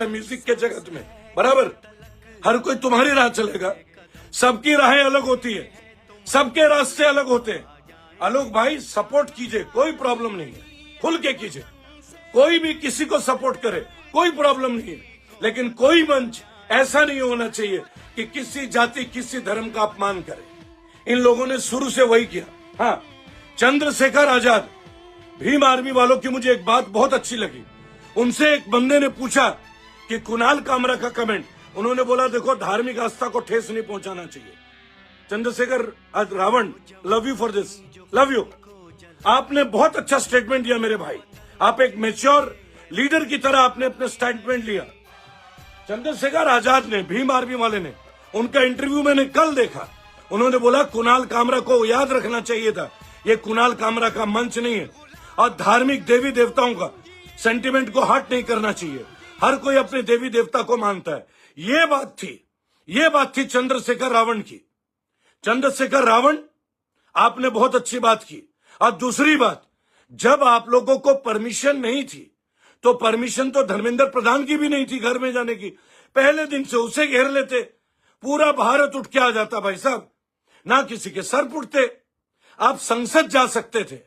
है म्यूजिक के जगत में, बराबर। हर कोई तुम्हारी राह चलेगा, सबकी राहें अलग होती है, सबके रास्ते अलग होते हैं। आलोक भाई सपोर्ट कीजिए, कोई प्रॉब्लम नहीं है, खुल के कीजिए। कोई भी किसी को सपोर्ट करे, कोई प्रॉब्लम नहीं है, लेकिन कोई मंच ऐसा नहीं होना चाहिए कि किसी जाति किसी धर्म का अपमान करे। इन लोगों ने शुरू से वही किया। हाँ, चंद्रशेखर आजाद, भीम आर्मी वालों की मुझे एक बात बहुत अच्छी लगी। उनसे एक बंदे ने पूछा कि कुणाल कामरा का कमेंट, उन्होंने बोला देखो धार्मिक आस्था को ठेस नहीं पहुंचाना चाहिए। Chandrashekhar Ravan, love you for this, love you. आपने बहुत अच्छा स्टेटमेंट दिया मेरे भाई, आप एक मैच्योर लीडर की तरह आपने अपने स्टेटमेंट लिया। चंद्रशेखर आजाद ने, भीम आर्मी वाले ने, उनका इंटरव्यू मैंने कल देखा। उन्होंने बोला कुणाल कामरा को याद रखना चाहिए था, ये कुणाल कामरा का मंच नहीं है, और धार्मिक देवी देवताओं का सेंटिमेंट को हर्ट नहीं करना चाहिए। हर कोई अपने देवी देवता को मानता है। ये बात थी चंद्रशेखर रावण की। चंद्रशेखर रावण, आपने बहुत अच्छी बात की। और दूसरी बात, जब आप लोगों को परमिशन नहीं थी, तो परमिशन तो धर्मेंद्र प्रधान की भी नहीं थी घर में जाने की। पहले दिन से उसे घेर लेते, पूरा भारत उठ के आ जाता भाई साहब, ना किसी के सर फुटते। आप संसद जा सकते थे,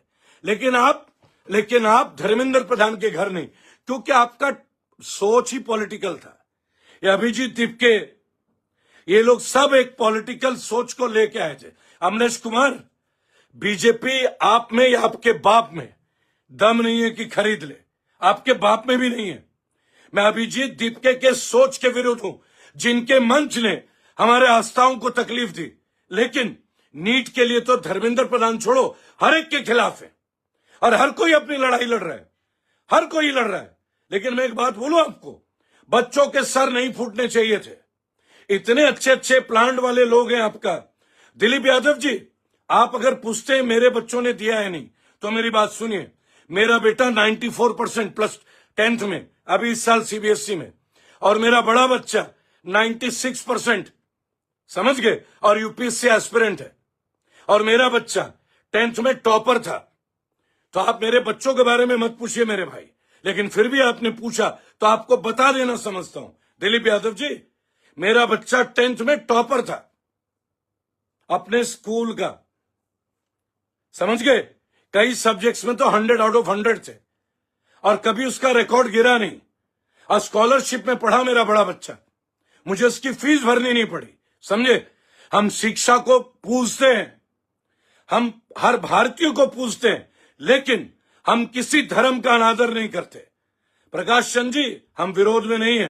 लेकिन आप धर्मेंद्र प्रधान के घर नहीं, क्योंकि आपका सोच ही पॉलिटिकल था। ये अभिजीत दीपके, ये लोग सब एक पॉलिटिकल सोच को लेके आए थे। अमरेश कुमार, बीजेपी आप में या आपके बाप में दम नहीं है कि खरीद ले, आपके बाप में भी नहीं है। मैं अभिजीत दीपके के सोच के विरुद्ध हूं, जिनके मंच ने हमारे आस्थाओं को तकलीफ दी। लेकिन नीट के लिए तो धर्मेंद्र प्रधान छोड़ो, हर एक के खिलाफ है, और हर कोई अपनी लड़ाई लड़ रहा है, हर कोई लड़ रहा है। लेकिन मैं एक बात बोलूं आपको, बच्चों के सर नहीं फूटने चाहिए थे। इतने अच्छे अच्छे प्लांट वाले लोग हैं आपका। दिलीप यादव जी, आप अगर पूछते हैं मेरे बच्चों ने दिया है नहीं, तो मेरी बात सुनिए। मेरा बेटा 94% प्लस 10th में, अभी इस साल सीबीएसई में, और मेरा बड़ा बच्चा 96%, समझ गए, और यूपीएससी एस्पिरेंट है, और मेरा बच्चा 10th में टॉपर था। तो आप मेरे बच्चों के बारे में मत पूछिए मेरे भाई, लेकिन फिर भी आपने पूछा तो आपको बता देना समझता हूं। दिलीप यादव जी, मेरा बच्चा 10th में टॉपर था अपने स्कूल का, समझ गए। कई सब्जेक्ट्स में तो 100 आउट ऑफ 100 थे, और कभी उसका रिकॉर्ड गिरा नहीं। और स्कॉलरशिप में पढ़ा मेरा बड़ा बच्चा, मुझे उसकी फीस भरनी नहीं पड़ी, समझे। हम शिक्षा को पूजते हैं, हम हर भारतीय को पूजते हैं, लेकिन हम किसी धर्म का अनादर नहीं करते। प्रकाश चंद जी, हम विरोध में नहीं है।